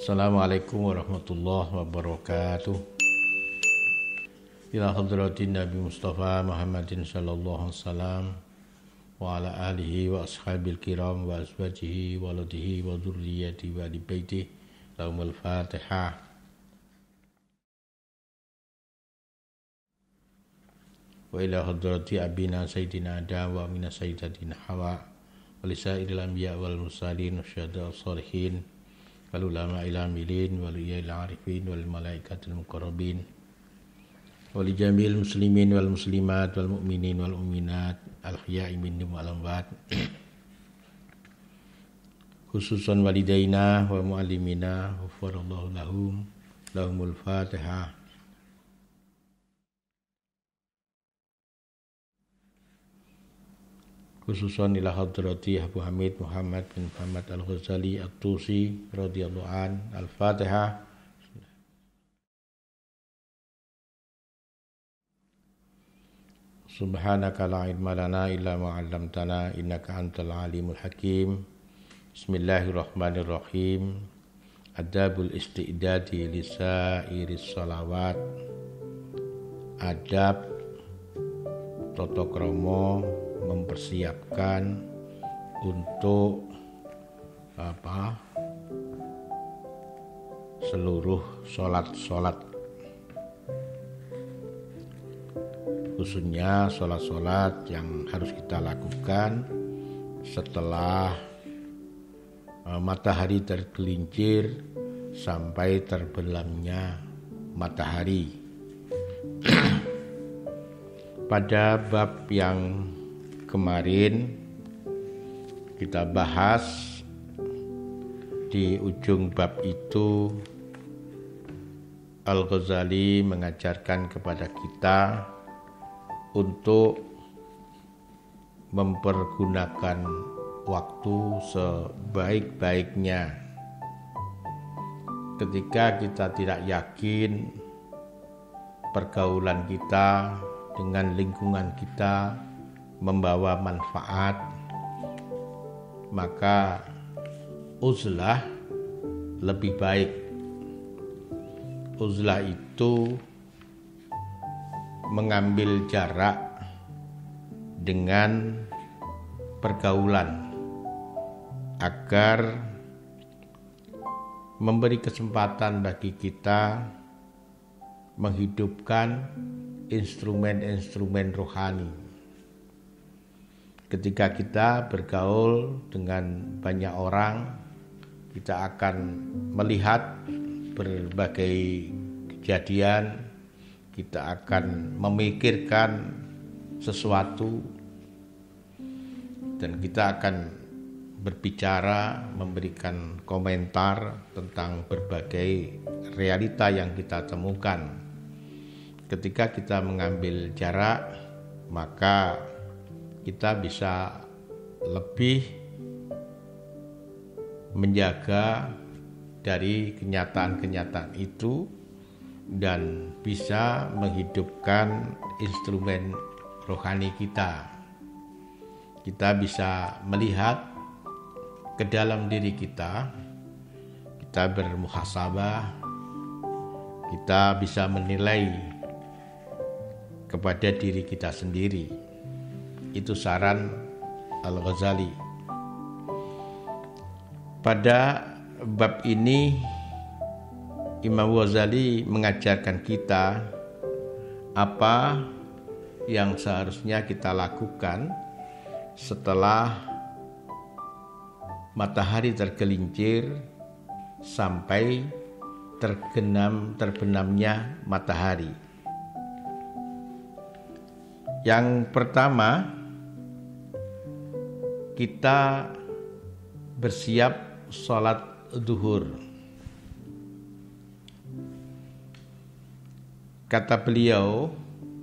Assalamualaikum warahmatullahi wabarakatuh. Ila hadratin Nabi Mustafa Muhammadin sallallahu alaihi wasallam wa ala alihi wa ashabil kiram wa azwajihi wa waladihi wa dzurriyyati wa ali baiti. Lahumul Fatihah. Wa ila hadrati abina sayyidina Adam wa amina sayyidatina Hawa wa lisairil anbiya wal mursalin wasyuhada sholihin wal ulama ilhamilin wal iyal arifin wal malaikatil muqarrabin wal jamil muslimin wal muslimat wal mu'minin wal mu'minat al ahya'i minhum wal amwat khususan walidaina wa muallimina ghafarallahu lahumul Fatihah. Khususan ila hadrati Abu Hamid Muhammad bin Muhammad Al-Ghazali At-Tusi radhiyallahu an. Al-Fatihah. Subhanaka la ilma lana illa ma 'allamtana innaka antal alimul hakim. Bismillahirrahmanirrahim. Adabul isti'dadi lisairis shalawat. Adab tata krama mempersiapkan untuk seluruh sholat khususnya sholat yang harus kita lakukan setelah matahari tergelincir sampai terbenamnya matahari. Pada bab yang kemarin kita bahas, di ujung bab itu Al-Ghazali mengajarkan kepada kita untuk mempergunakan waktu sebaik-baiknya. Ketika kita tidak yakin pergaulan kita dengan lingkungan kita membawa manfaat, maka uzlah lebih baik. Uzlah itu mengambil jarak dengan pergaulan agar memberi kesempatan bagi kita menghidupkan instrumen-instrumen rohani. Ketika kita bergaul dengan banyak orang, kita akan melihat berbagai kejadian, kita akan memikirkan sesuatu, dan kita akan berbicara, memberikan komentar tentang berbagai realita yang kita temukan. Ketika kita mengambil jarak, maka kita bisa lebih menjaga dari kenyataan-kenyataan itu dan bisa menghidupkan instrumen rohani kita. Kita bisa melihat ke dalam diri kita, kita bermuhasabah, kita bisa menilai kepada diri kita sendiri. Itu saran Al-Ghazali. Pada bab ini Imam Ghazali mengajarkan kita apa yang seharusnya kita lakukan setelah matahari tergelincir sampai terbenamnya matahari. Yang pertama, kita bersiap sholat duhur. Kata beliau,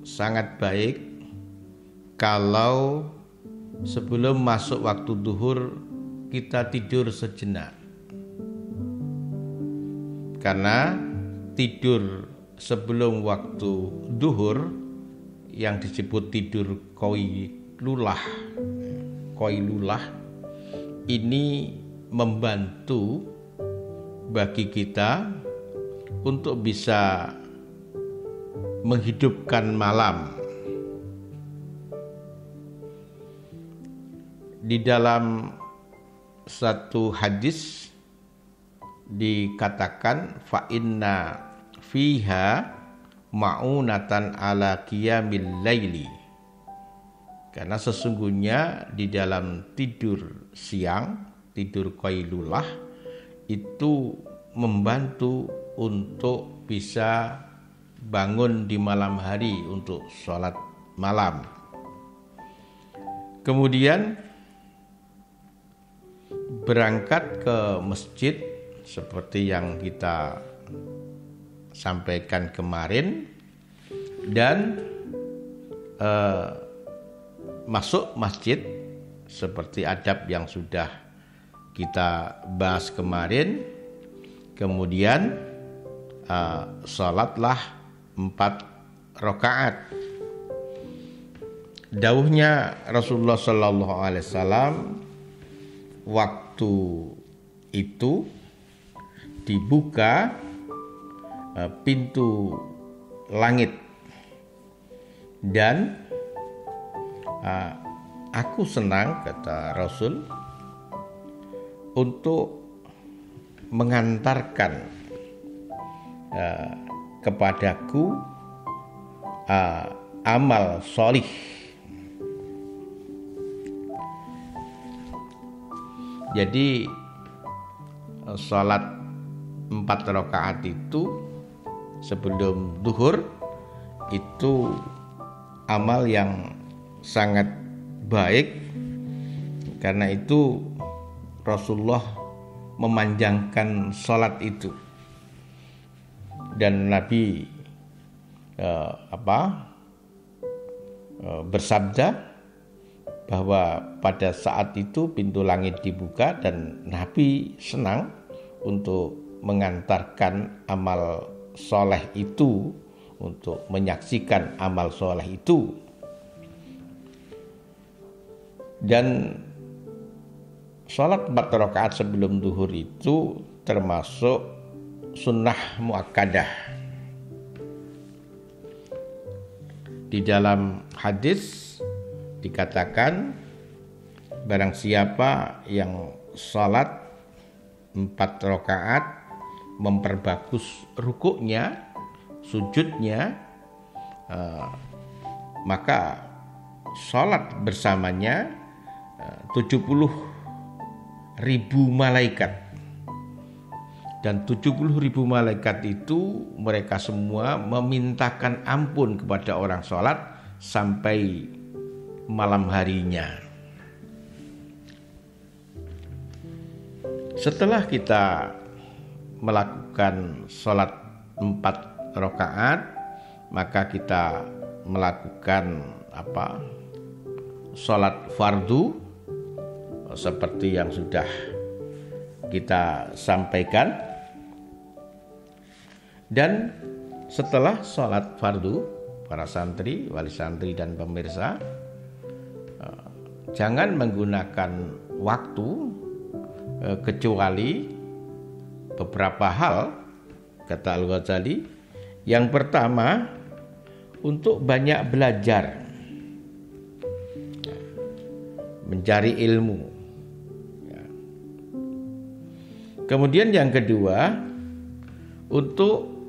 sangat baik kalau sebelum masuk waktu duhur kita tidur sejenak. Karena tidur sebelum waktu duhur yang disebut tidur qailulah ini membantu bagi kita untuk bisa menghidupkan malam. Di dalam satu hadis dikatakan fa inna fiha ma'unatan ala qiyamil laili. Karena sesungguhnya di dalam tidur siang, tidur qailulah itu membantu untuk bisa bangun di malam hari untuk sholat malam. Kemudian berangkat ke masjid seperti yang kita sampaikan kemarin, dan masuk masjid seperti adab yang sudah kita bahas kemarin. Kemudian sholatlah 4 rakaat. Dawuhnya Rasulullah Sallallahu Alaihi Wasallam, waktu itu dibuka pintu langit dan aku senang, kata Rasul, untuk mengantarkan kepadaku amal solih. Jadi sholat 4 rakaat itu sebelum duhur itu amal yang sangat baik. Karena itu Rasulullah memanjangkan sholat itu, dan Nabi bersabda bahwa pada saat itu pintu langit dibuka dan Nabi senang untuk mengantarkan amal soleh itu, untuk menyaksikan amal soleh itu. Dan sholat 4 rakaat sebelum duhur itu termasuk sunnah muakkadah. Di dalam hadis dikatakan, barang siapa yang sholat 4 rakaat memperbagus rukuknya, sujudnya, maka sholat bersamanya 70.000 malaikat. Dan 70.000 malaikat itu mereka semua memintakan ampun kepada orang sholat sampai malam harinya. Setelah kita melakukan sholat 4 rakaat, maka kita melakukan sholat fardu seperti yang sudah kita sampaikan. Dan setelah sholat fardu, para santri, wali santri dan pemirsa, jangan menggunakan waktu kecuali beberapa hal, kata Al-Ghazali. Yang pertama, untuk banyak belajar, mencari ilmu. Kemudian yang kedua, untuk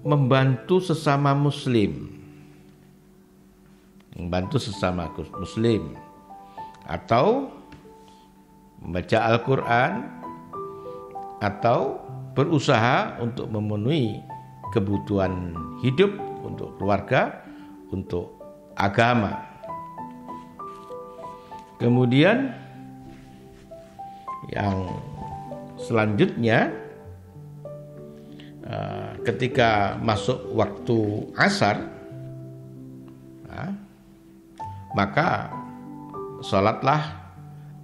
membantu sesama muslim, atau membaca Al-Quran, atau berusaha untuk memenuhi kebutuhan hidup untuk keluarga, untuk agama. Kemudian yang selanjutnya, ketika masuk waktu asar, maka sholatlah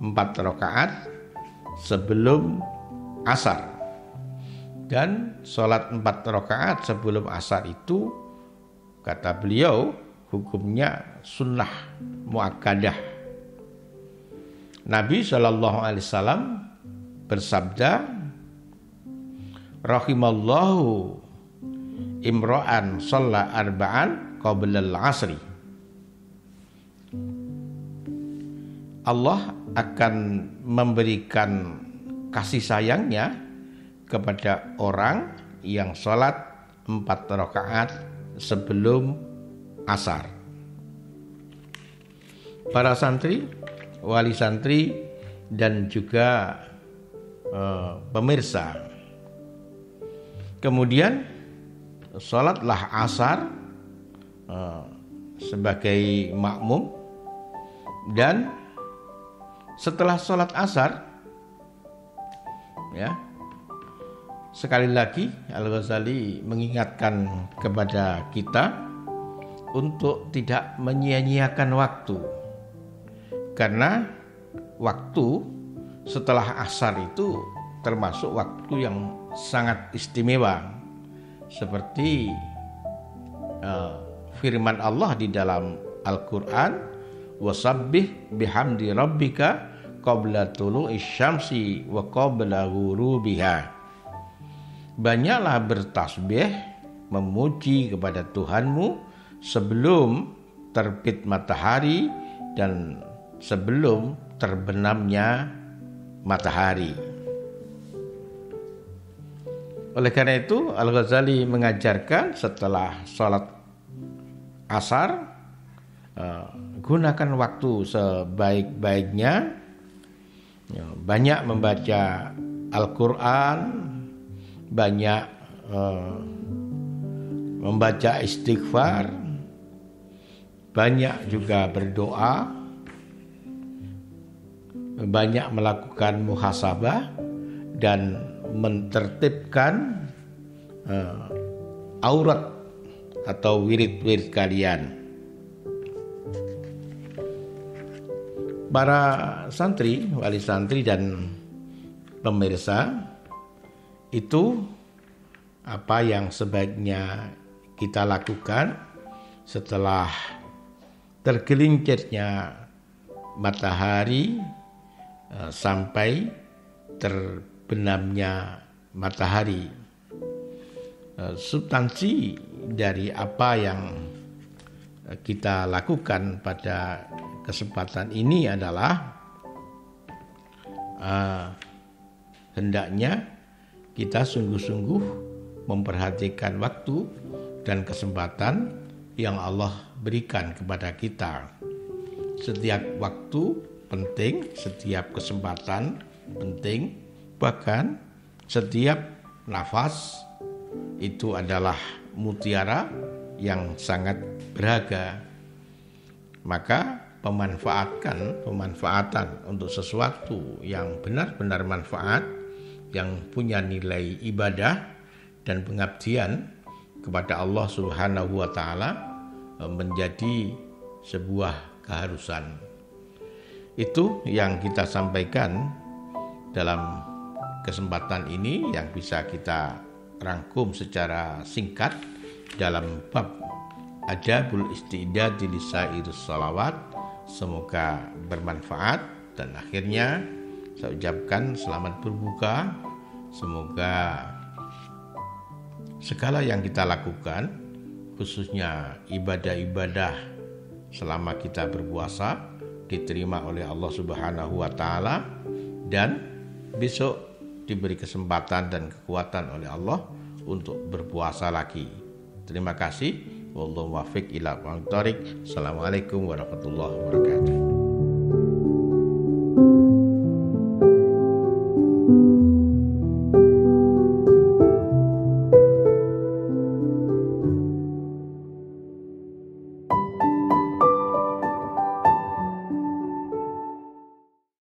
4 rakaat sebelum asar. Dan sholat 4 rakaat sebelum asar itu, kata beliau, hukumnya sunnah muakkadah. Nabi SAW bersabda, rahimallahu imra'an shalla arba'an qabla al-'asri. Allah akan memberikan kasih sayangnya kepada orang yang sholat 4 rakaat sebelum asar. Para santri, wali santri, dan juga pemirsa. Kemudian sholatlah asar sebagai makmum, dan setelah sholat asar, ya, sekali lagi Al-Ghazali mengingatkan kepada kita untuk tidak menyia-nyiakan waktu, karena waktu setelah asar itu termasuk waktu yang sangat istimewa, seperti firman Allah di dalam Al-Quran, wasabbih bihamdi rabbika qabla tulu'isy syamsi wa qabla ghurubiha. Banyaklah bertasbih, memuji kepada Tuhanmu sebelum terbit matahari dan sebelum terbenamnya matahari. Oleh karena itu Al-Ghazali mengajarkan setelah sholat asar, gunakan waktu sebaik-baiknya, banyak membaca Al-Quran, banyak membaca istighfar, banyak juga berdoa, banyak melakukan muhasabah, dan mentertibkan aurat atau wirid-wirid kalian. Para santri, wali santri, dan pemirsa, itu apa yang sebaiknya kita lakukan setelah tergelincirnya matahari sampai terbenamnya matahari. Substansi dari apa yang kita lakukan pada kesempatan ini adalah hendaknya kita sungguh-sungguh memperhatikan waktu dan kesempatan yang Allah berikan kepada kita. Setiap waktu penting, setiap kesempatan penting, bahkan setiap nafas itu adalah mutiara yang sangat berharga. Maka pemanfaatan untuk sesuatu yang benar-benar manfaat, yang punya nilai ibadah dan pengabdian kepada Allah Subhanahu wa taala menjadi sebuah keharusan. Itu yang kita sampaikan dalam kesempatan ini, yang bisa kita rangkum secara singkat dalam bab Adabul Istidadi Lisairus Shalawat. Semoga bermanfaat, dan akhirnya saya ucapkan selamat berbuka. Semoga segala yang kita lakukan, khususnya ibadah-ibadah selama kita berpuasa, diterima oleh Allah Subhanahu wa taala, dan besok diberi kesempatan dan kekuatan oleh Allah untuk berpuasa lagi. Terima kasih. Wallahu muwaffiq ila aqwamit thoriq. Assalamualaikum warahmatullahi wabarakatuh.